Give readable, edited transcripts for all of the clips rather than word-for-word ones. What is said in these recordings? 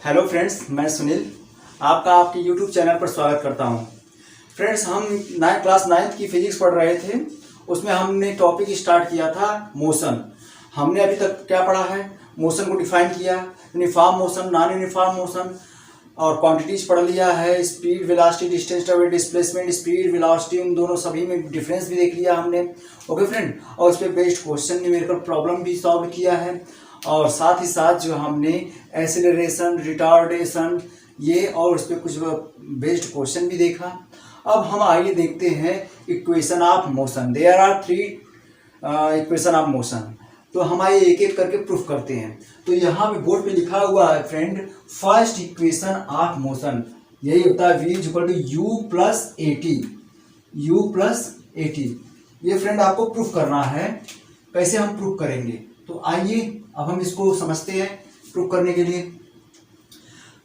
Hello friends, मैं सुनील आपका आपके यूट्यूब चैनल पर स्वागत करता हूं। फ्रेंड्स, हम क्लास 9th की फिजिक्स पढ़ रहे थे। उसमें हमने टॉपिक स्टार्ट किया था मोशन। हमने अभी तक क्या पढ़ा है? मोशन को डिफाइन किया, uniform motion, non uniform motion और क्वांटिटीज पढ़ लिया है। Speed, velocity, distance travel, displacement, speed, velocity, उन दोनों सभी में डिफरेंस भी देख लिया हमने। ओके फ्रेंड, और उस पर बेस्ड क्वेश्चन न्यूमेरिकल प्रॉब्लम भी सॉल्व किया है। और साथ ही साथ जो हमने एक्सेलरेशन, रिटार्डेशन ये और उस पर कुछ बेस्ड क्वेश्चन भी देखा। अब हम आइए देखते हैं equation of motion. There are 3 equation of motion. तो हम आइए एक एक करके प्रूफ करते हैं। तो यहाँ पे बोर्ड पे लिखा हुआ है friend, first equation of motion यही होता है v equal to u plus a t. ये फ्रेंड आपको प्रूफ करना है। कैसे हम प्रूफ करेंगे? तो आइए अब हम इसको समझते हैं प्रूफ करने के लिए।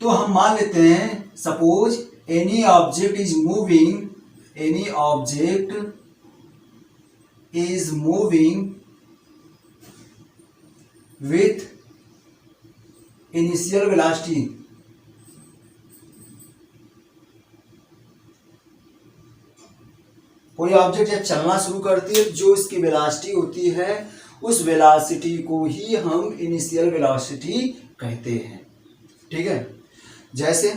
तो हम मान लेते हैं, suppose any object is moving with initial velocity. कोई ऑब्जेक्ट जब चलना शुरू करती है, जो इसकी वेलोसिटी होती है उस वेलोसिटी को ही हम इनिशियल वेलोसिटी कहते हैं। ठीक है, जैसे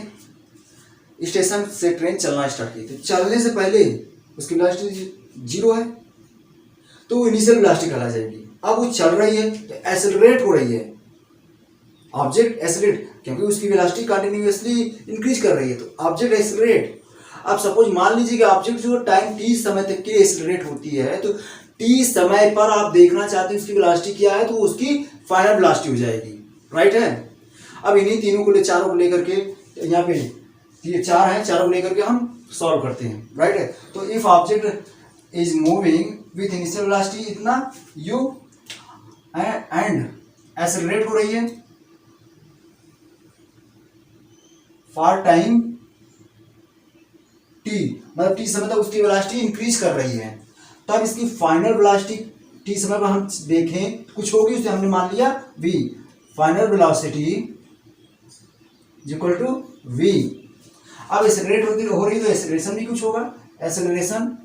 स्टेशन से ट्रेन चलना स्टार्ट की थी, चलने से पहले उसकी वेलोसिटी 0 है तो वो इनिशियल वेलोसिटी कहला जाएगी। अब वो चल रही है तो एक्सेलरेट हो रही है, ऑब्जेक्ट एक्सेलरेट, क्योंकि उसकी वेलोसिटी कंटिन्यूअसली इंक्रीज कर रही है तो ऑब्जेक्ट एक्सेलरेट। अब सपोज मान लीजिए कि ऑब्जेक्ट जो टाइम t समय तक के लिए एक्सेलरेट होती है, तो t समय पर आप देखना चाहते हैं उसकी वेलोसिटी क्या है, तो उसकी फाइनल वेलोसिटी हो जाएगी। राइट है। अब इन्हीं तीनों को चारों को लेकर के, यहाँ पे ये 4 हैं, चारों को लेकर के हम सॉल्व करते हैं। राइट है। तो if object is moving with initial velocity इतना u एंड एक्सेलरेट हो रही है फॉर टाइम t, मतलब t समय तक उसकी वेलोसिटी इंक्रीज कर रही है, तब इसकी फाइनल वेलोसिटी t समय पर हम देखें कुछ होगी, उसे हमने मान लिया v। Final velocity equal to v। अब एक्सेलरेट हो रही तो एक्सेलरेशन भी कुछ होगा, एक्सेलरेशन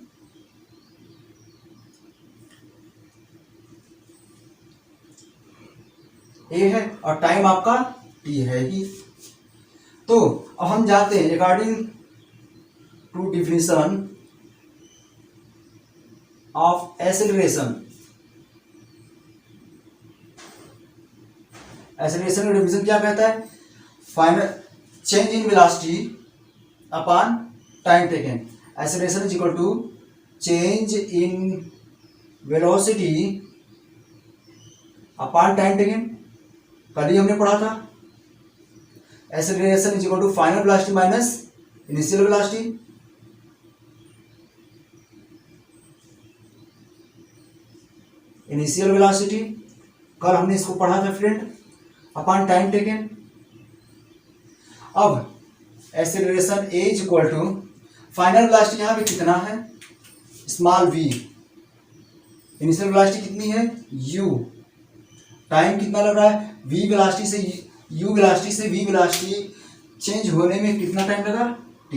a है और टाइम आपका t है ही। तो अब हम जाते हैं according to definition of acceleration. Acceleration का डिफिनेशन क्या कहता है? Final change in velocity upon time taken. Acceleration is equal to change in velocity upon time taken. कल ही हमने पढ़ा था। Acceleration is equal to final velocity minus initial velocity. Initial velocity कल हमने इसको पढ़ा था फ्रेंड, अपॉन टाइम टेकन। अब acceleration a is equal to final velocity यहाँ पे कितना है, स्मॉल v। इनिशियल वेलोसिटी कितनी है, u। टाइम कितना लग रहा है, v वेलोसिटी से u वेलोसिटी से v वेलोसिटी चेंज होने में कितना टाइम लगा, t।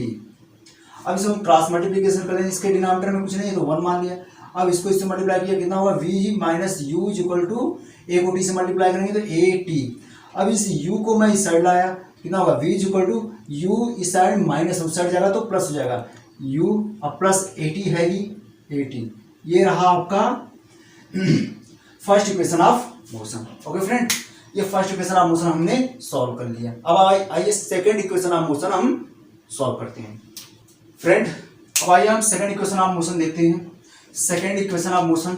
अब इसे हम क्रॉस मल्टीप्लिकेशन करें, इसके डिनोमिनेटर में कुछ नहीं है तो 1 मान लिया। अब इसको इससे मल्टीप्लाई किया कितना होगा, v minus u is equal to a को t से मल्टीप्लाई करेंगे तो a t। अब इस u को मैं इस साइड लाया, कितना होगा, v is equal to u इस साइड माइनस उस साइड जाएगा तो प्लस हो जाएगा, u अब प्लस a t है ही a t। ये रहा आपका first equation of motion. Okay friend, ये फर्स्ट इक्वेशन ऑफ मोशन हमने सॉल्व कर लिया। अब आइए सेकेंड इक्वेशन ऑफ मोशन हम सॉल्व करते हैं। फ्रेंड, अब आइए हम सेकेंड इक्वेशन ऑफ मोशन देखते हैं। सेकेंड इक्वेशन ऑफ मोशन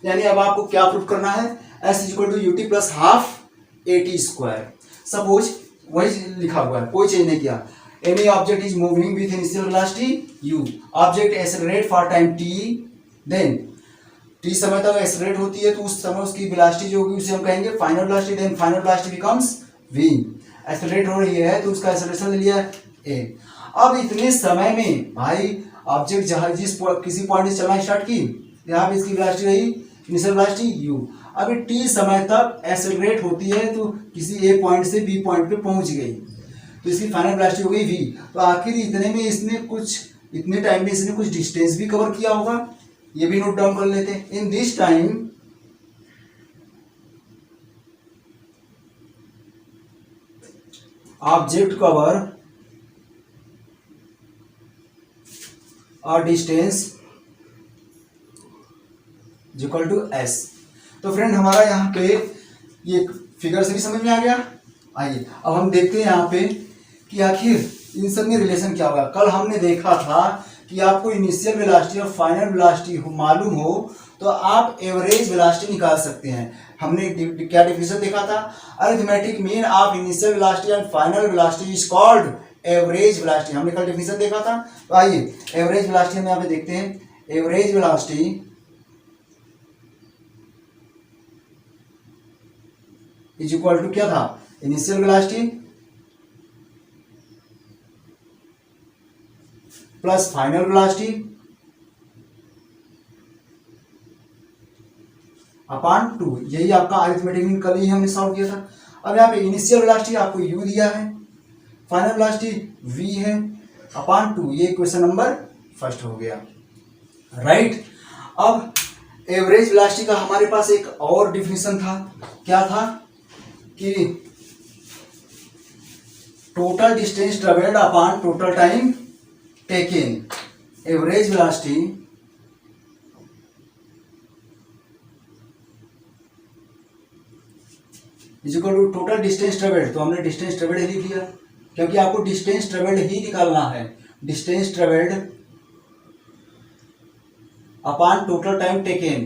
यानी अब आपको क्या प्रूफ करना है, s is equal to u t plus half a t square. Suppose वही लिखा हुआ है, कोई चेंज नहीं किया। Any object is moving with initial velocity u, object accelerate for time t, then t समय तक एक्सेलरेट होती है तो उस समय उसकी वेलोसिटी जो होगी उसे हम कहेंगे final velocity. Then final velocity becomes v। Accelerate हो रही है तो उसका एक्सेलरेशन ले लिया a। अब इतने समय में भाई ऑब्जेक्ट जहां किसी पॉइंट से चलना स्टार्ट की, यहाँ पे इसकी वेलोसिटी रही इनिशियल वेलोसिटी u। अभी t समय तक एक्सेलरेट होती है तो किसी ए पॉइंट से बी पॉइंट पे पहुंच गई, तो इसकी फाइनल वेलोसिटी हो गई v। तो आखिर इतने में इसने कुछ, इतने टाइम में इसने कुछ डिस्टेंस भी कवर किया होगा, ये भी नोट डाउन कर लेते हैं। In this time object cover और डिस्टेंस इक्वल टू s। तो फ्रेंड हमारा यहाँ पे ये फिगर से भी समझ में आ गया। आइए अब हम देखते हैं यहाँ पे कि आखिर इन सब में रिलेशन क्या होगा। कल हमने देखा था कि आपको इनिशियल वेलोसिटी और फाइनल वेलोसिटी मालूम हो तो आप एवरेज वेलोसिटी निकाल सकते हैं। हमने क्या डेफिनेशन देखा था, arithmetic mean of initial velocity and final velocity is called average velocity. हमने कल डेफिनेशन देखा था। तो आइए एवरेज वेलोसिटी हम यहाँ पे देखते हैं। Average velocity is equal to क्या था, initial velocity plus final velocity upon 2। यही आपका अरिथमेटिक मीन कल ही हमने सॉल्व किया था। अब यहाँ पे इनिशियल वेलोसिटी आपको u दिया है, फाइनल वेलोसिटी v है, अपॉन 2। ये क्वेश्चन नंबर फर्स्ट हो गया, राइट। अब एवरेज वेलोसिटी का हमारे पास एक और डिफिनेशन था। क्या था कि total distance travelled upon total time taken. Average velocity is equal to total distance travelled. तो हमने डिस्टेंस ट्रेवल्ड ही लिख लिया क्योंकि आपको डिस्टेंस ट्रेवल्ड ही निकालना है। Distance travelled upon total time taken,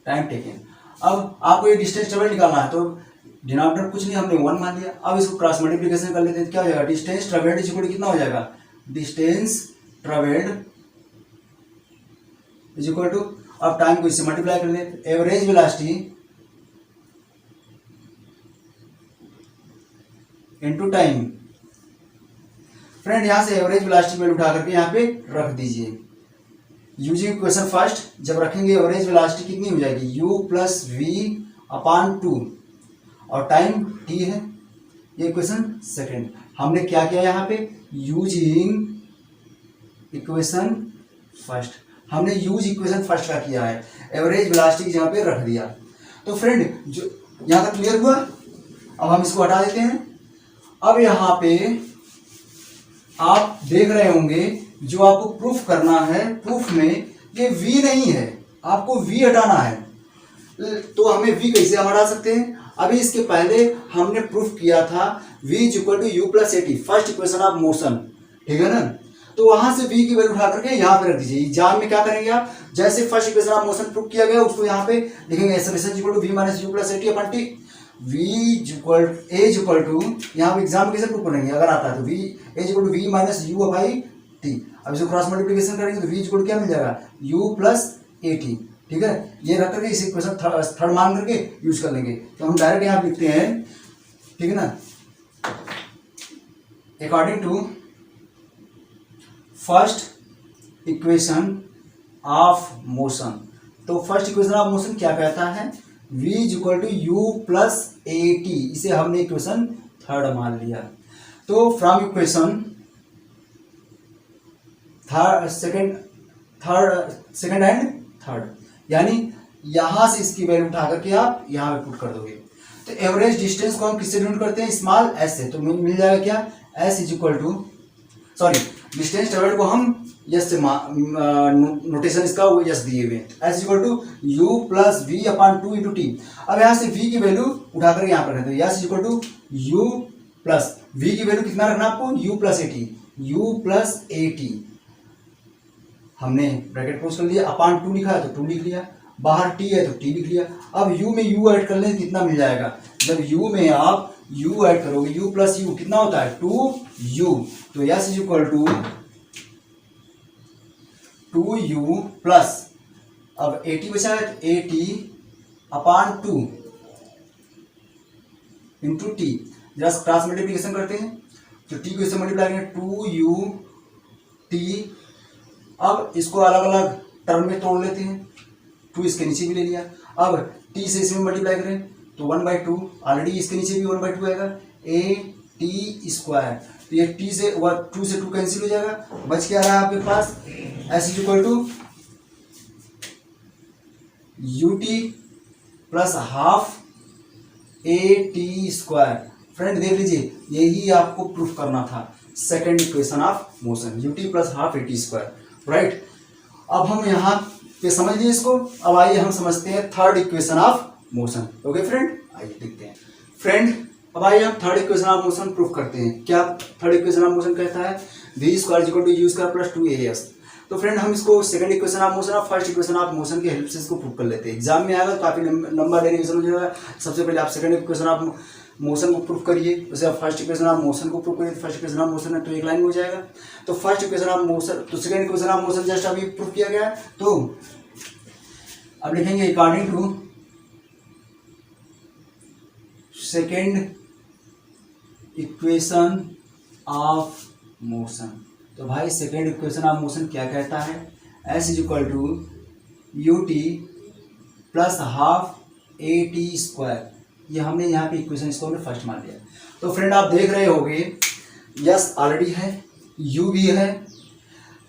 time taken. अब आपको ये डिस्टेंस ट्रेवल्ड निकालना है तो डिनोमिनेटर कुछ नहीं, हमने 1 मान लिया। अब इसको क्रॉस मल्टीप्लिकेशन कर लेते हैं। क्या हो जाएगा, distance travelled is equal to कितना हो जाएगा, distance travelled is equal to, अब टाइम को इससे मल्टीप्लाई कर लेते, average velocity into time. Friend यहां से एवरेज वेलोसिटी वैल्यू उठा करके यहाँ पे रख दीजिए। यूजिंग क्वेश्चन फर्स्ट जब रखेंगे एवरेज वेलोसिटी कितनी हो जाएगी, u प्लस वी अपॉन 2 और टाइम t है। ये क्वेश्चन सेकंड हमने क्या किया यहाँ पे, यूजिंग इक्वेशन फर्स्ट, हमने यूज इक्वेशन फर्स्ट का किया है, एवरेज वेलोसिटी यहाँ पे रख दिया। तो फ्रेंड जो यहाँ तक क्लियर हुआ। अब हम इसको हटा देते हैं। अब यहाँ पे आप देख रहे होंगे जो आपको प्रूफ करना है, प्रूफ में ये v नहीं है, आपको v हटाना है। तो हमें v कैसे हम हटा सकते हैं, अभी इसके पहले हमने प्रूफ किया था v is equal to u plus a t, first equation of motion, ठीक है ना। तो वहां से v की वैल्यू उठा करके यहाँ पे रख दीजिए। एग्जाम में क्या करेंगे आप, जैसे first equation of motion proof किया गया उसको यहाँ पे लिखेंगे acceleration is equal to v minus u plus a t upon t. v equal a equal to, यहाँ पे एग्जाम कैसे प्रूफ करेंगे अगर आता है तो v a equal to v minus u by t. अब इसको क्रॉस मल्टीप्लिकेशन करेंगे तो v इक्वल क्या मिल जाएगा, u प्लस ए टी, ठीक है। ये रख करके इस इक्वेशन थर्ड मान करके यूज कर लेंगे। तो हम डायरेक्ट यहाँ लिखते हैं, ठीक है ना, according to first equation of motion. तो फर्स्ट इक्वेशन ऑफ मोशन क्या कहता है, v is equal to u plus a t, इसे हमने इक्वेशन थर्ड मान लिया। तो from equation second and third, यानी यहां से इसकी वैल्यू उठा करके आप यहां पे पुट कर दोगे। तो एवरेज डिस्टेंस को हम किससे डिनोट करते हैं, स्मॉल s से। तो मिल जाएगा क्या, s is equal to, sorry distance travelled को हम यस से नोटेशन इसका वो यस दिए हुए, s equal to u plus v upon 2 into t. अब यहाँ से v की वैल्यू उठाकर यहाँ पर रखते हैं, s equal to u plus v की वैल्यू कितना रखना आपको, u plus a t, u plus a t हमने ब्रैकेट क्लोज कर लिया, अपॉन 2 लिखा है तो 2 लिख लिया, बाहर t है तो t लिख लिया। अब u में u ऐड कर लें कितना मिल जाएगा, जब u में आप u ऐड करोगे, u प्लस u कितना होता है 2u, तो s is equal to 2u plus, अब 80 बचा है तो 80 upon 2 into t. Just cross multiplication करते हैं तो t को इससे मल्टीप्लाई करेंगे 2u t। अब इसको अलग अलग टर्म में तोड़ लेते हैं, 2 इसके नीचे भी ले लिया। अब t से इसमें मल्टीप्लाई करें तो 1/2, ऑलरेडी इसके नीचे भी 1/2 आएगा, a टी स्क्वायर, तो ये टी से 2 से 2 कैंसिल हो जाएगा, बच क्या रहा है आपके पास s is equal to u t plus half a t square. Friend देख लीजिए, यही आपको प्रूफ करना था, second equation of motion, u t plus half a t square, right. अब हम यहाँ पे समझ लिए इसको। अब आइए हम समझते हैं third equation of motion. Okay friend, आइए देखते हैं। फ्रेंड अब आइए हम third equation of motion proof करते हैं। क्या थर्ड इक्वेशन ऑफ मोशन कहता है, v square equal to u square plus 2as। तो फ्रेंड हम इसको सेकंड इक्वेशन ऑफ मोशन और फर्स्ट इक्वेशन ऑफ मोशन की हेल्प से इसको प्रूव कर लेते हैं। एग्जाम में आएगा, काफी लंबा डेरिवेशन हो जाएगा। सबसे पहले आप सेकंड इक्वेशन ऑफ मोशन को प्रूव करिए, उसे आप फर्स्ट इक्वेशन ऑफ मोशन को प्रूव करिए। फर्स्ट इक्वेशन ऑफ मोशन है तो एक लाइन में हो जाएगा। तो फर्स्ट इक्वेशन ऑफ मोशन, तो second equation of motion just अभी प्रूव किया गया है। तो अब लिखेंगे according to second equation of motion. तो भाई सेकेंड इक्वेशन ऑफ मोशन क्या कहता है, s is equal to u t plus half a t square. ये हमने यहाँ पे इक्वेशन इसको हमने फर्स्ट मान लिया। तो फ्रेंड आप देख रहे होंगे, यस ऑलरेडी है, यू भी है,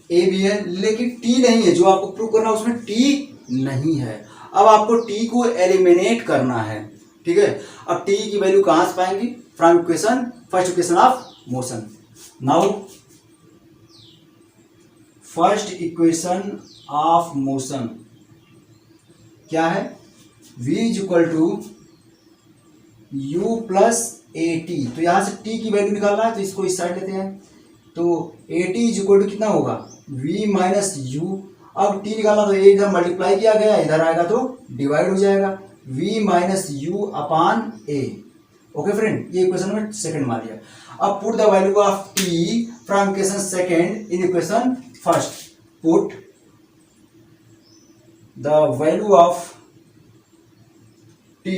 ए भी है, लेकिन टी नहीं है। जो आपको प्रूव करना है उसमें टी नहीं है। अब आपको टी को एलिमिनेट करना है, ठीक है। अब टी की वैल्यू कहाँ से पाएंगे, from equation first equation of motion. Now first equation of motion क्या है, v is equal to u plus a t. तो यहां से t की वैल्यू निकालना है, तो इसको इस साइड लेते हैं। तो a t is equal to कितना होगा, v माइनस यू। अब t निकालना, तो ये इधर मल्टीप्लाई किया गया, इधर आएगा तो डिवाइड हो जाएगा, v minus u upon a. Okay friend, ये इक्वेशन में सेकंड मान लिया। अब put the value of t from equation second in equation first. Put the value of t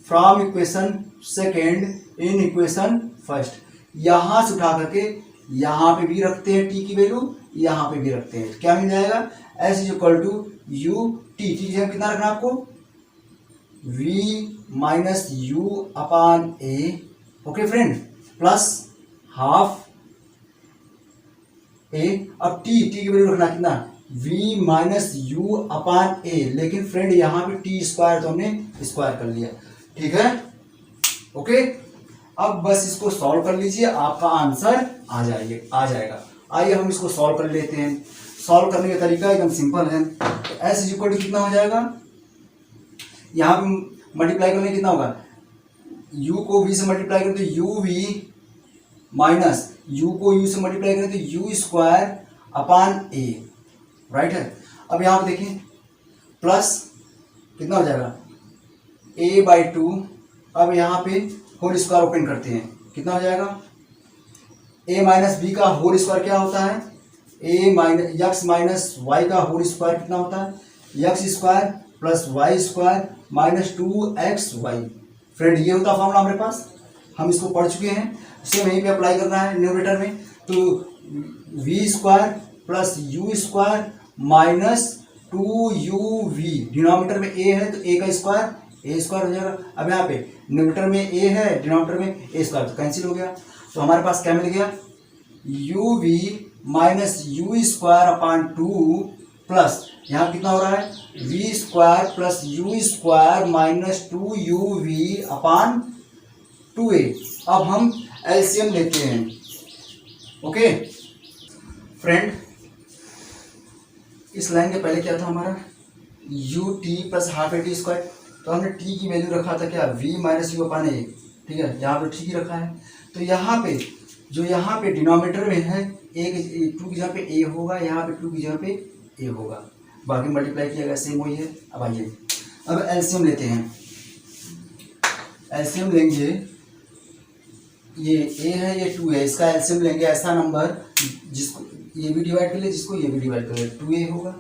from equation second in equation first। यहां से उठा करके यहां पे भी रखते हैं t की वैल्यू, यहां पे भी रखते हैं, क्या मिल जाएगा, s is equal to u t. T की कितना रखना आपको, v minus u upon a. Okay friend, plus half a. अब टी की वैल्यू रखना कितना, v minus u upon a. लेकिन फ्रेंड यहाँ पे टी स्क्वायर तो हमने स्क्वायर कर लिया, ठीक है। ओके, अब बस इसको सॉल्व कर लीजिए, आपका आंसर आ जाएगा। आइए हम इसको सॉल्व कर लेते हैं। सॉल्व करने का तरीका एकदम सिंपल है। तो एस इज इक्वल टू कितना हो जाएगा, यहाँ पे मल्टीप्लाई करने कितना होगा, u को v से मल्टीप्लाई करें तो यू वी माइनस u को u से मल्टीप्लाई करें तो you square upon A, right है। अब यहाँ पे देखिए प्लस कितना हो जाएगा a बाई 2। अब यहाँ पे होल स्क्वायर ओपन करते हैं, कितना हो जाएगा, a माइनस बी का होल स्क्वायर क्या होता है, a minus x minus y का होल स्क्वायर कितना होता है, x square plus y square minus 2xy। Friend ये होता फॉर्मूला हमारे पास, हम इसको पढ़ चुके हैं, सेम यहीं पे अप्लाई करना है न्यूमरेटर में। तो v square plus u square minus 2uv, denominator में a है तो a का स्क्वायर a स्क्वायर हो जाएगा। अब यहाँ पे न्यूमरेटर में a है, डिनोमिनेटर में a स्क्वायर, तो कैंसिल हो गया। तो हमारे पास क्या मिल गया, uv minus u square upon 2 plus यहाँ कितना हो रहा है, v square plus u square minus 2uv upon 2a। अब हम एलसीएम लेते हैं। ओके फ्रेंड, इस लाइन के पहले क्या था हमारा, you t plus half a t square. तो हमने टी की वैल्यू रखा था क्या, v माइनस यू अपान ए, ठीक है, यहाँ पे ठीक ही रखा है। तो यहाँ पे जो यहाँ पे डिनोमिनेटर में है, ए की 2 की जगह पे a होगा, यहाँ पे 2 की जगह पे a होगा, बाकी मल्टीप्लाई किया गया सेम वही है। अब आइए अब एलसीएम लेते हैं। एलसीएम लेंगे, ये a है, ये 2 है, इसका एलसीएम लेंगे ऐसा नंबर जिसको ये भी डिवाइड कर ले, जिसको ये भी डिवाइड कर ले, 2a होगा।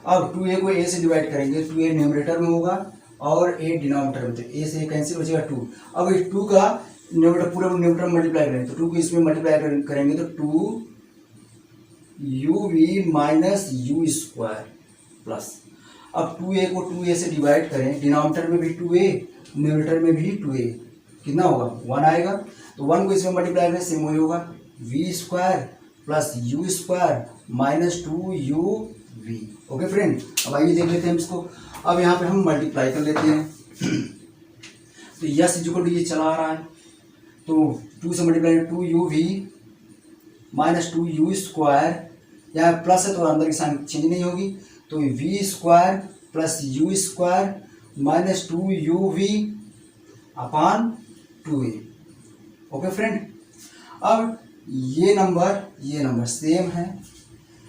अब 2a को a से डिवाइड करेंगे, 2a न्यूमरेटर में होगा और a डिनोमिनेटर में, तो a से कैंसिल हो जाएगा 2। अब इस 2 का न्यूमरेटर पूरा न्यूमरेटर मल्टीप्लाई करेंगे, तो 2 को इसमें मल्टीप्लाई करेंगे तो 2uv minus u square plus, अब 2a को 2a से डिवाइड करें, डिनोमिनेटर में भी 2a न्यूमरेटर में भी 2a, कितना होगा 1 आएगा। तो 1 को इसमें मल्टीप्लाई करें सेम वही होगा v square plus u square minus 2uv। Okay friend, अब आइए देख लेते हैं इसको। अब यहाँ पे हम मल्टीप्लाई कर लेते हैं। तो यस इक्वल टू ये चला आ रहा है, तो 2 से multiply 2uv minus 2u square, यहाँ प्लस है तो अंदर की साइन चेंज नहीं होगी, तो v square plus u square minus 2uv upon 2a। Okay friend, अब ये नंबर सेम है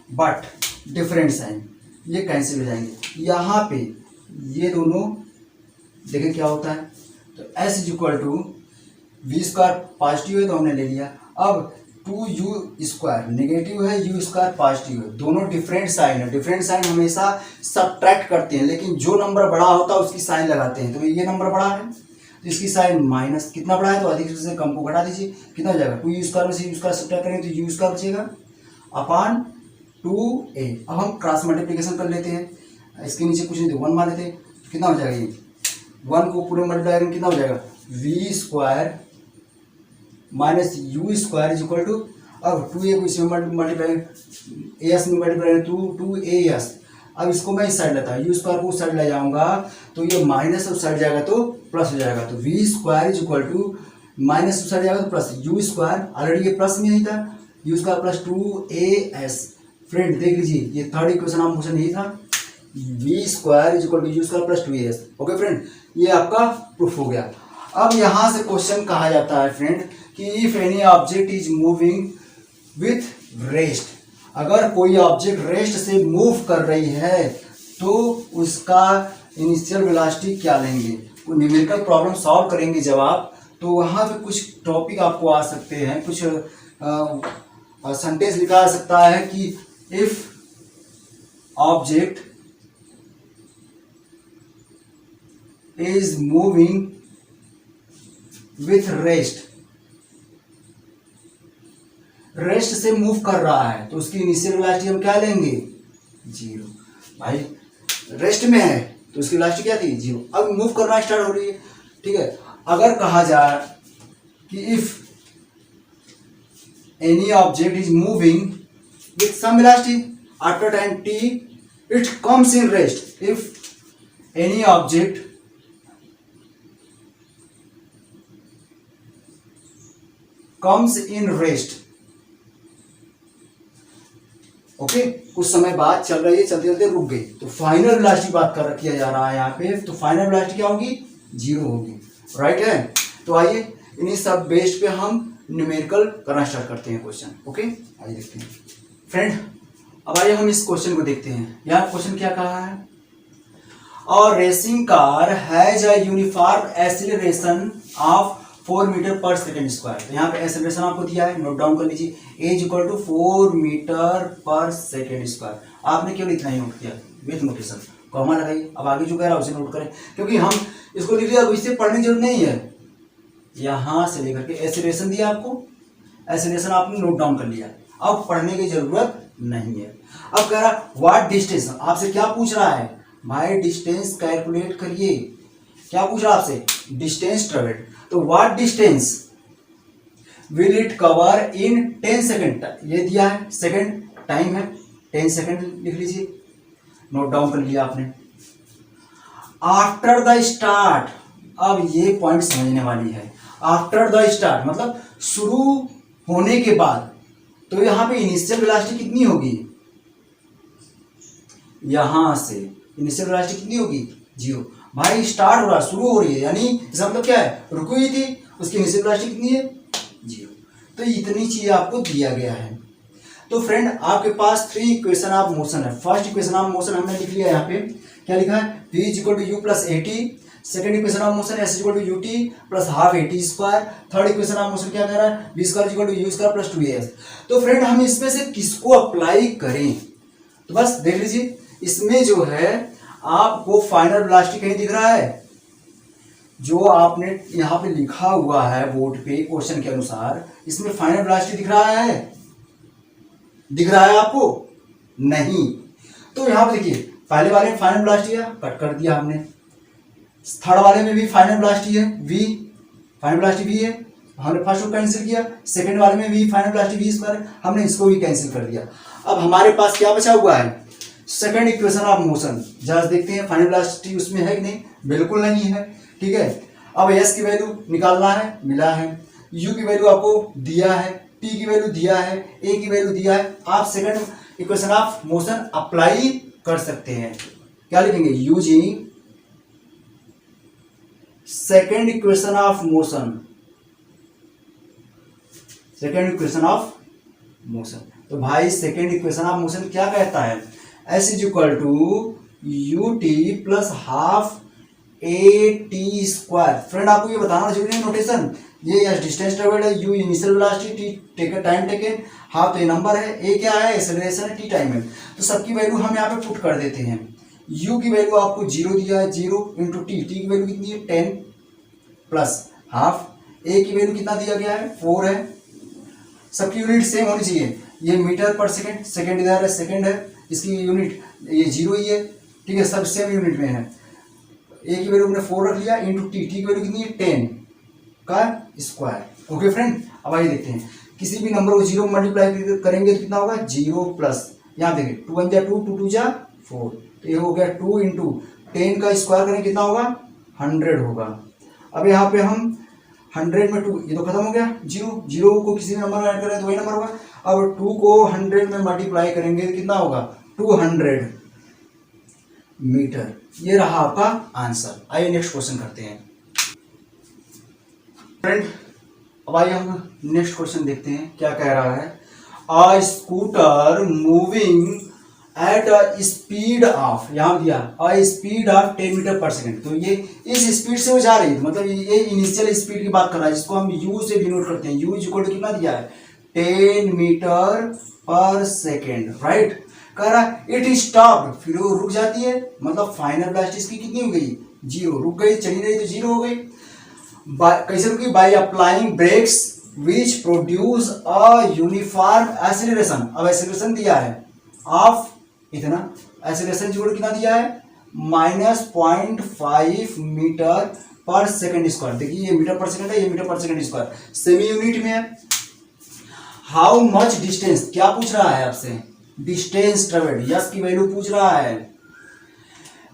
बट डिफरेंट साइन, ये कैंसिल हो जाएंगे। यहाँ पे ये दोनों देखें क्या होता है, तो s is equal to v square positive है तो हमने ले लिया। अब 2u स्क्वायर नेगेटिव है, u स्क्वायर पॉजिटिव है, दोनों डिफरेंट साइन है। डिफरेंट साइन हमेशा सब्ट्रैक्ट करते हैं, लेकिन जो नंबर बड़ा होता है उसकी साइन लगाते हैं। तो ये नंबर बड़ा है तो इसकी साइन माइनस, कितना बड़ा है तो अधिक से कम को घटा दीजिए, कितना हो जाएगा 2u स्क्वायर में से u स्क्वायर सब्ट्रैक्ट करेंगे तो u स्क्वायर बचेगा अपान 2a। अब हम क्रॉस मल्टीप्लिकेशन कर लेते हैं, इसके नीचे कुछ नहीं तो 1 मान लेते हैं, तो कितना हो जाएगा ये 1 को पूरे मल्टीप्लाई करेंगे कितना हो जाएगा v square minus u square is equal to, अब 2a को इसमें मल्टीप्लाई as में मल्टीप्लाई 2as। अब इसको मैं इस साइड लेता हूँ, यू स्क्वायर को उस साइड ले जाऊंगा तो ये माइनस उस साइड जाएगा तो प्लस हो जाएगा, तो v square is equal to minus उस साइड जाएगा तो प्लस, यू स्क्वायर ऑलरेडी ये प्लस में ही था, you square plus 2as। Friend देख लीजिए ये थर्ड इक्वेशन आप क्वेश्चन यही था, v square is equal to u square plus 2as। Okay friend, ये आपका प्रूफ हो गया। अब यहाँ से क्वेश्चन कहा जाता है फ्रेंड कि if any object is moving with rest, अगर कोई ऑब्जेक्ट रेस्ट से मूव कर रही है तो उसका इनिशियल वेलोसिटी क्या लेंगे। वो न्यूमेरिकल प्रॉब्लम सॉल्व करेंगे जब आप, तो वहाँ पे कुछ टॉपिक आपको आ सकते हैं, कुछ सेंटेंस लिखा आ सकता है कि if object is moving with rest, rest से मूव कर रहा है तो उसकी इनिशियल वेलोसिटी हम क्या लेंगे 0। भाई रेस्ट में है तो उसकी वेलोसिटी क्या थी 0, अब मूव करना स्टार्ट हो रही है। ठीक है, अगर कहा जाए कि if any object is moving with some velocity after time t it comes in rest, if any object comes in rest, okay कुछ समय बाद चल रही है, चलते चलते रुक गई तो फाइनल वेलोसिटी बात कर किया जा रहा है यहाँ पे, तो फाइनल वेलोसिटी क्या होगी 0 होगी। राइट है, तो आइए इन्हीं सब बेस्ड पे हम न्यूमेरिकल करना स्टार्ट करते हैं क्वेश्चन। ओके आइए देखते हैं फ्रेंड। अब आइए हम इस क्वेश्चन को देखते हैं। यहाँ क्वेश्चन क्या कहा है, और racing car has a uniform acceleration of 4 metre per second square. तो यहाँ पे एक्सेलरेशन आपको दिया है, नोट डाउन कर लीजिए, as equal to 4 metre per second square. आपने केवल इतना ही नोट किया विथ नोटेशन, कॉमा लगाइए। अब आगे जो कह रहा है उसे नोट करें, क्योंकि हम इसको लिख लिया, इससे पढ़ने की जरूरत नहीं है। यहाँ से लेकर के एक्सेलरेशन दिया आपको, एक्सेलरेशन आपने नोट डाउन कर लिया, अब पढ़ने की जरूरत नहीं है। अब कह रहा व्हाट डिस्टेंस, आपसे क्या पूछ रहा है भाई, डिस्टेंस कैलकुलेट करिए। क्या पूछ रहा है आपसे, डिस्टेंस ट्रेवल्ड, तो what distance will it cover in 10 second, ये दिया है, सेकेंड टाइम है 10 सेकेंड लिख लीजिए, नोट डाउन कर लिया आपने। आफ्टर द स्टार्ट, अब ये पॉइंट समझने वाली है, आफ्टर द स्टार्ट मतलब शुरू होने के बाद, तो यहां पे इनिशियल वेलोसिटी कितनी होगी, यहां से इनिशियल वेलोसिटी कितनी होगी 0। भाई स्टार्ट हो रहा, शुरू हो रही है, यानी इसका मतलब क्या है, रुकी हुई थी, उसकी इनिशियल वेलोसिटी कितनी है 0। तो इतनी चीज आपको दिया गया है। तो फ्रेंड आपके पास 3 इक्वेशन ऑफ मोशन है। फर्स्ट इक्वेशन ऑफ मोशन हमने लिख लिया, यहाँ पे क्या लिखा है, v is equal to u plus a t. Second equation of motion s is equal to u t plus half a t square. Third equation of motion क्या कह रहा है, v square is equal to u square plus 2as। तो friend हम इसमें से किसको apply करें, तो बस देख लीजिए, इसमें जो है आपको फाइनल वेलोसिटी कहीं दिख रहा है, जो आपने यहाँ पे लिखा हुआ है बोर्ड पे क्वेश्चन के अनुसार, इसमें फाइनल वेलोसिटी दिख रहा है, दिख रहा है आपको नहीं। तो यहाँ पे देखिए, पहले वाले में फाइनल वेलोसिटी है, कट कर दिया हमने। थर्ड वाले में भी फाइनल वेलोसिटी है v, फाइनल वेलोसिटी v है, हमने फर्स्ट को कैंसिल किया, सेकंड वाले में भी फाइनल वेलोसिटी v स्क्वायर है, हमने इसको भी कैंसिल कर दिया। अब हमारे पास क्या बचा हुआ है, सेकंड इक्वेशन ऑफ मोशन। जरा देखते हैं फाइनल वेलोसिटी उसमें है कि नहीं, बिल्कुल नहीं है, ठीक है। अब s की वैल्यू निकालना है, मिला है, u की वैल्यू आपको दिया है, t की वैल्यू दिया है, a की वैल्यू दिया है। आप second equation of motion apply कर सकते हैं। क्या लिखेंगे, using second equation of motion, second equation of motion. तो भाई सेकंड इक्वेशन ऑफ मोशन क्या कहता है, s is equal to u t plus half a t square. Friend आपको ये बताना जरूरी है नोटेशन, ये एस डिस्टेंस ट्रेवल्ड है, u initial velocity, t time taken, half तो ये नंबर है, ए क्या है एक्सेलरेशन है, टी टाइम है। तो सबकी वैल्यू हम यहाँ पे पुट कर देते हैं। u की वैल्यू आपको 0 दिया है, 0 इंटू टी, टी की वैल्यू कितनी है 10 प्लस हाफ, ए की वैल्यू कितना दिया गया है 4 है। सबकी यूनिट सेम होनी चाहिए, ये मीटर पर सेकंड, सेकंड इधर है, सेकंड है, इसकी यूनिट ये 0 ही है, ठीक है, सब सेम यूनिट में है। ए की वैल्यू हमने 4 रख लिया इंटू टी, टी की वैल्यू कितनी है 10 का स्क्वायर। ओके फ्रेंड, अब आइए देखते हैं, किसी भी नंबर को 0 मल्टीप्लाई करेंगे तो कितना होगा 0 प्लस, यहाँ देखिए 2 1 जा 2, 2 2 जा 4, तो ये हो गया 2 इंटू 10 का स्क्वायर करेंगे कितना होगा 100 होगा। अब यहाँ पे हम 100 में 2, ये तो खत्म हो गया, 0 0 को किसी भी नंबर में ऐड करें तो वही नंबर होगा। अब 2 को 100 में मल्टीप्लाई करेंगे तो कितना होगा 200 मीटर। ये रहा आपका आंसर। आइए नेक्स्ट क्वेश्चन करते हैं फ्रेंड। अब आइए हम नेक्स्ट क्वेश्चन देखते हैं क्या कह रहा है। A scooter moving at a speed of, यहाँ दिया a speed of 10 metre per second, तो ये इस स्पीड से वो जा रही है, मतलब ये इनिशियल स्पीड की बात कर रहा है, जिसको हम u से डिनोट करते हैं। u इक्वल टू कितना दिया है 10 मीटर पर सेकेंड, राइट। कह रहा है इट स्टॉप्ड, फिर वो रुक जाती है, मतलब फाइनल वेलोसिटी इसकी कितनी हो गई 0, रुक गई, चली रही तो 0 हो गई। कैसे रुकी, by applying brakes which produce a uniform acceleration. अब एक्सीलरेशन दिया है ऑफ इतना, एक्सीलरेशन जोड़ कितना दिया है -0.5 मीटर पर सेकंड स्क्वायर। देखिए ये मीटर पर सेकंड है, ये मीटर पर सेकंड स्क्वायर, सेमी यूनिट में है। हाउ मच डिस्टेंस, क्या पूछ रहा है आपसे, डिस्टेंस ट्रेवल्ड, यस की वैल्यू पूछ रहा है।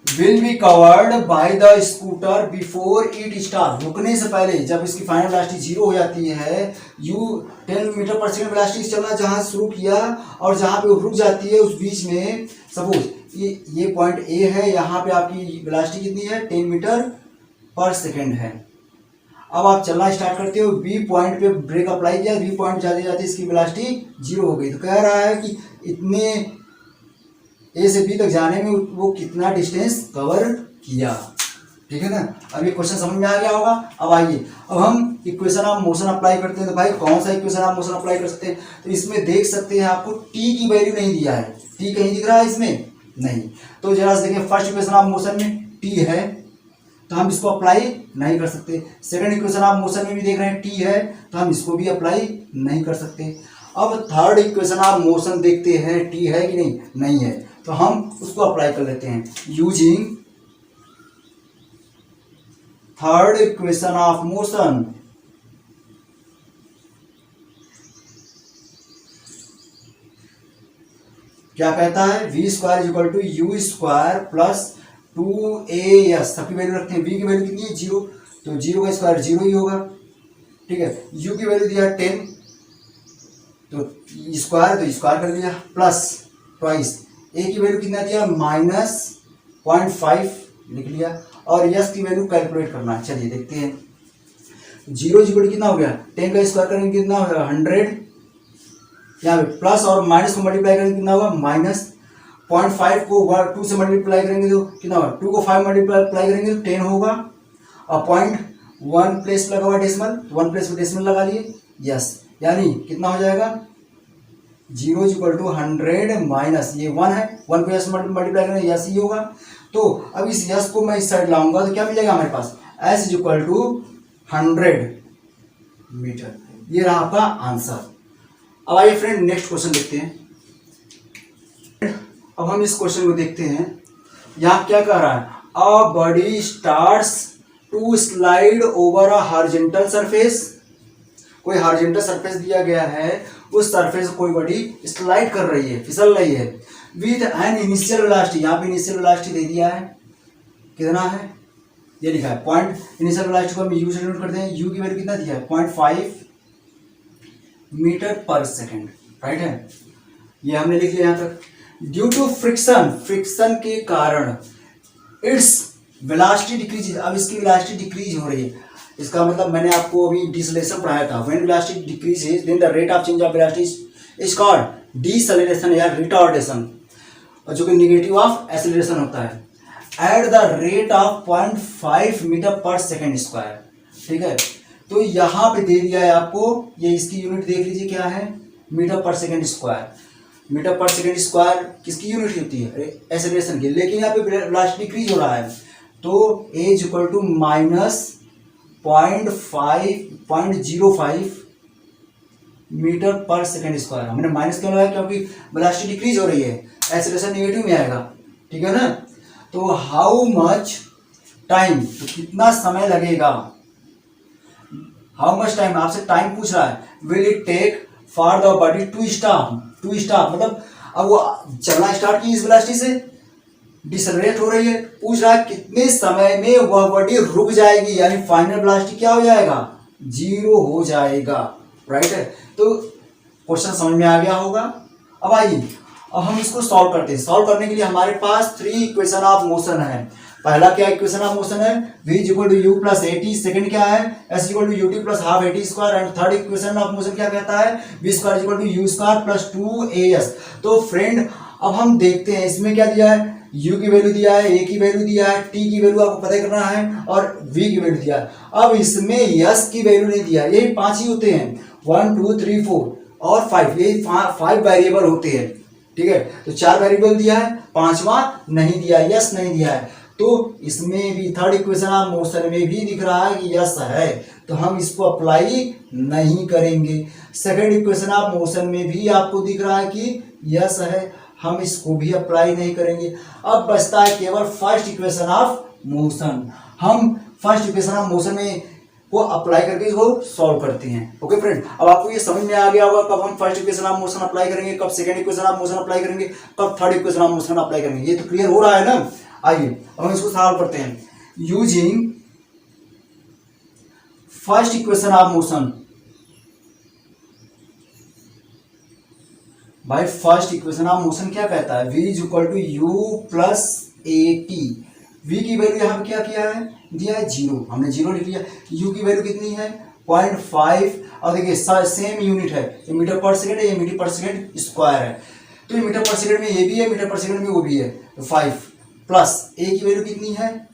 Will be covered by the scooter before it start, रुकने से पहले, जब इसकी फाइनल वेलोसिटी 0 हो जाती है, यू 10 मीटर पर सेकंड वेलोसिटी से चलना जहां शुरू किया और जहां पे वो रुक जाती है उस बीच में, सपोज ये पॉइंट ए है, यहाँ पे आपकी वेलोसिटी कितनी है 10 मीटर पर सेकंड है। अब आप चलना स्टार्ट करते हो, बी पॉइंट पे ब्रेक अप्लाई किया, बी पॉइंट जाते जाते इसकी वेलोसिटी 0 हो गई। तो कह रहा है कि इतने ए से बी तक जाने में वो कितना डिस्टेंस कवर किया, ठीक है ना। अब ये क्वेश्चन समझ में आ गया होगा। अब आइए, अब हम इक्वेशन ऑफ मोशन अप्लाई करते हैं। तो भाई कौन सा इक्वेशन ऑफ मोशन अप्लाई कर सकते हैं, तो इसमें देख सकते हैं आपको टी की वैल्यू नहीं दिया है, टी कहीं दिख रहा है इसमें नहीं, तो जरा देखें फर्स्ट इक्वेशन ऑफ मोशन में टी है तो हम इसको अप्लाई नहीं कर सकते। सेकंड इक्वेशन ऑफ मोशन में भी देख रहे हैं टी है तो हम इसको भी अप्लाई नहीं कर सकते। अब थर्ड इक्वेशन ऑफ मोशन देखते हैं टी है कि नहीं, नहीं है, तो हम उसको अप्लाई कर लेते हैं। Using third equation of motion, क्या कहता है v square is equal to u square plus 2as, सबकी वैल्यू रखते हैं। v की वैल्यू कितनी है 0, तो 0 का स्क्वायर 0 ही होगा, ठीक है। u की वैल्यू दिया 10, तो स्क्वायर तो स्क्वायर कर दिया, प्लस ट्वाइस a की वैल्यू कितना दिया -0.5 लिख लिया, और यस की वैल्यू कैलकुलेट करना है। चलिए देखते हैं। 0 इक्वल कितना हो गया 10 का स्क्वायर करेंगे कितना होगा 100, यहाँ पे प्लस और माइनस को मल्टीप्लाई करेंगे कितना होगा -0.5 को 2 से मल्टीप्लाई करेंगे तो कितना होगा, 2 को 5 मल्टीप्लाई करेंगे तो 10 होगा, और 0.1 प्लेस लगा हुआ डेसिमल, 1 प्लेस में डेसिमल लगा लिए, यस, यानी कितना हो जाएगा 0 इक्वल टू 100 माइनस ये 1 है, 1 को यस मल्टीप्लाई करेंगे यस ही होगा। तो अब इस यस को मैं इस साइड लाऊंगा तो क्या मिल जाएगा हमारे पास s is equal to 100 metre. ये रहा आपका आंसर। अब आइए फ्रेंड नेक्स्ट क्वेश्चन देखते हैं। अब हम इस क्वेश्चन को देखते हैं, यहाँ क्या कह रहा है, a body starts to slide over a horizontal surface, कोई हॉरिजॉन्टल सरफेस दिया गया है, उस सरफेस कोई बॉडी स्लाइड कर रही है, फिसल रही है, विथ एन इनिशियल वेलोसिटी, यहाँ पे इनिशियल वेलोसिटी दे दिया है, कितना है ये लिखा है पॉइंट, इनिशियल वेलोसिटी को हम यू से डिनोट करते हैं, यू की वैल्यू कितना दिया है 0.5 मीटर पर सेकेंड, राइट है, ये हमने लिख लिया यहाँ तक। ड्यू टू फ्रिक्शन, फ्रिक्शन के कारण इट्स वेलोसिटी डिक्रीज, अब इसकी वेलोसिटी डिक्रीज हो रही है, इसका मतलब मैंने आपको अभी डिसलेशन पढ़ाया था, when velocity decreases then the rate of change of velocity is called deceleration या रिटार्डेशन, और जो कि नेगेटिव ऑफ एक्सेलरेशन होता है, at the rate of 0.5 metre per second square, ठीक है। तो यहाँ पे दे दिया है आपको, ये इसकी यूनिट देख लीजिए क्या है, metre per second square, metre per second square किसकी यूनिट होती है, एक्सेलरेशन की, लेकिन यहाँ पे वेलोसिटी डिक्रीज हो रहा है, तो ए is equal to -0.05 metre per second square, हमने माइनस क्यों लगाया, क्योंकि वेलोसिटी डिक्रीज हो रही है, एक्सेलरेशन नेगेटिव में आएगा, ठीक है ना। तो हाउ मच टाइम, तो कितना समय लगेगा, हाउ मच टाइम आपसे टाइम पूछ रहा है, will it take for the body to stop, to stop मतलब अब वो चलना स्टार्ट की इस वेलोसिटी से, डिसलरेट हो रही है, पूछ रहा है कितने समय में वह बॉडी रुक जाएगी, यानी फाइनल वेलोसिटी क्या हो जाएगा, 0 हो जाएगा, राइट है। तो क्वेश्चन समझ में आ गया होगा। अब आइए अब हम इसको सॉल्व करते हैं। सॉल्व करने के लिए हमारे पास 3 इक्वेशन ऑफ मोशन है। पहला क्या इक्वेशन ऑफ मोशन है, v equal to u plus a t, second क्या है s equal to u t plus half a t square, and third equation of motion क्या कहता है v square equal to u square plus 2as। तो friend अब हम देखते हैं इसमें क्या दिया है, u की वैल्यू दिया है, a की वैल्यू दिया है, t की वैल्यू आपको पता करना है, और v की वैल्यू दिया है। अब इसमें s की वैल्यू नहीं दिया, यही 5 ही होते हैं, 1 2 3 4 और 5, यही 5 वेरिएबल होते हैं, ठीक है। तो 4 वेरिएबल दिया है, 5वां नहीं दिया, यस नहीं दिया है। तो इसमें भी थर्ड इक्वेशन ऑफ मोशन में भी दिख रहा है कि यस है, तो हम इसको अप्लाई नहीं करेंगे। सेकंड इक्वेशन ऑफ मोशन में भी आपको दिख रहा है कि यस है, हम इसको भी अप्लाई नहीं करेंगे। अब बचता है केवल फर्स्ट इक्वेशन ऑफ मोशन। हम फर्स्ट इक्वेशन ऑफ मोशन में को अप्लाई करके इसको सॉल्व करते हैं। ओके फ्रेंड, अब आपको ये समझ में आ गया होगा कब हम first equation of motion apply करेंगे, कब second equation of motion apply करेंगे, कब third equation of motion apply करेंगे। ये तो क्लियर हो रहा है ना। आइए अब हम इसको सॉल्व करते हैं using first equation of motion. भाई फर्स्ट इक्वेशन ऑफ मोशन क्या कहता है, v is equal to u plus a t. v की वैल्यू यहाँ पे क्या किया है, दिया है 0, हमने 0 लिख लिया। u की वैल्यू कितनी है 0.5, और देखिए सेम यूनिट है, ये मीटर पर सेकंड है, ये मीटर पर सेकंड स्क्वायर है। तो ये मीटर पर सेकंड में ये भी है, मीटर पर सेकंड में वो भी है, तो 5 प्लस a की वैल्यू कितनी है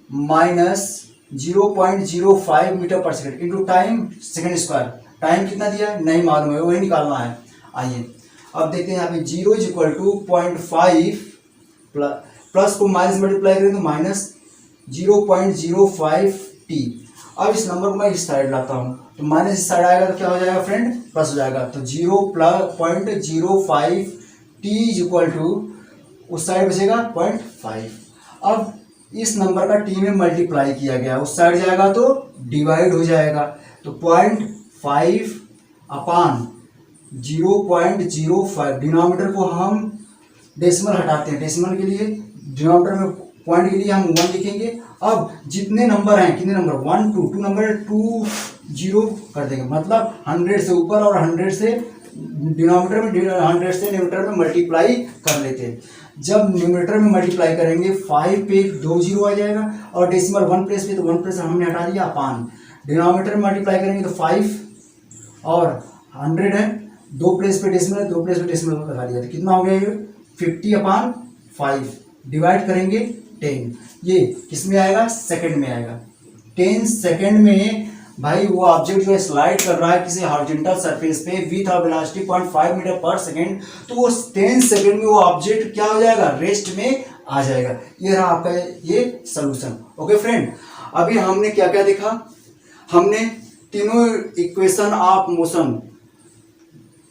-0.05 मीटर पर second into time second square. Time कितना दिया है नहीं मालूम है, वही निकालना है। आइए अब देखते हैं यहाँ पे 0 इज इक्वल टू 0.5 प्लस को माइनस मल्टीप्लाई करें तो -0.05 टी। अब इस नंबर को मैं इस साइड लाता हूँ, तो माइनस इस साइड आएगा तो क्या हो जाएगा फ्रेंड, प्लस हो जाएगा। तो 0.05 टी इज इक्वल टू उस साइड बचेगा 0.5। अब इस नंबर का टी में मल्टीप्लाई किया गया, उस साइड जाएगा तो डिवाइड हो जाएगा, तो 0.5 अपान 0.05। डिनोमिनेटर को हम डेसिमल हटाते हैं, डेसिमल के लिए डिनोमिनेटर में पॉइंट के लिए हम 1 लिखेंगे। अब जितने नंबर हैं, कितने नंबर 1 2 2 नंबर 2 0 कर देंगे, मतलब 100 से ऊपर और 100 से डिनोमिनेटर में 100 से न्यूमरेटर में मल्टीप्लाई कर लेते हैं। जब न्यूमरेटर में मल्टीप्लाई करेंगे 5 पे 2 0 आ जाएगा, और डेसिमल 1 प्लेस पे तो 1 प्लेस हमने हटा दिया अपान। डिनोमिनेटर में मल्टीप्लाई करेंगे तो 5 और 100 है, 2 प्लेस पे डेसिमल है, 2 प्लेस पे डेसिमल लगा दिया, तो कितना हो गया ये 50/5। डिवाइड करेंगे 10, ये किस में आएगा सेकंड में आएगा। 10 सेकंड में भाई वो ऑब्जेक्ट जो है स्लाइड कर रहा है किसी हॉरिजॉन्टल सरफेस पे विथ अ वेलोसिटी 0.5 मीटर पर सेकंड, तो वो 10 सेकंड में वो ऑब्जेक्ट क्या हो जाएगा, रेस्ट में आ जाएगा। ये रहा आपका ये सॉल्यूशन। ओके फ्रेंड, अभी हमने क्या क्या देखा, हमने तीनों इक्वेशन ऑफ मोशन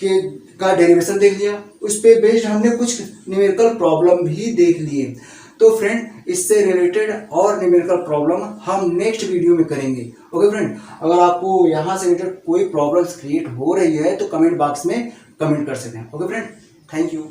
के का डेरिवेशन देख लिया, उस पे बेस्ड हमने कुछ न्यूमेरिकल प्रॉब्लम भी देख लिए। तो फ्रेंड इससे रिलेटेड और न्यूमेरिकल प्रॉब्लम हम नेक्स्ट वीडियो में करेंगे। ओके फ्रेंड, अगर आपको यहाँ से रिलेटेड कोई प्रॉब्लम्स क्रिएट हो रही है तो कमेंट बॉक्स में कमेंट कर सकते हैं। Okay friend, thank you.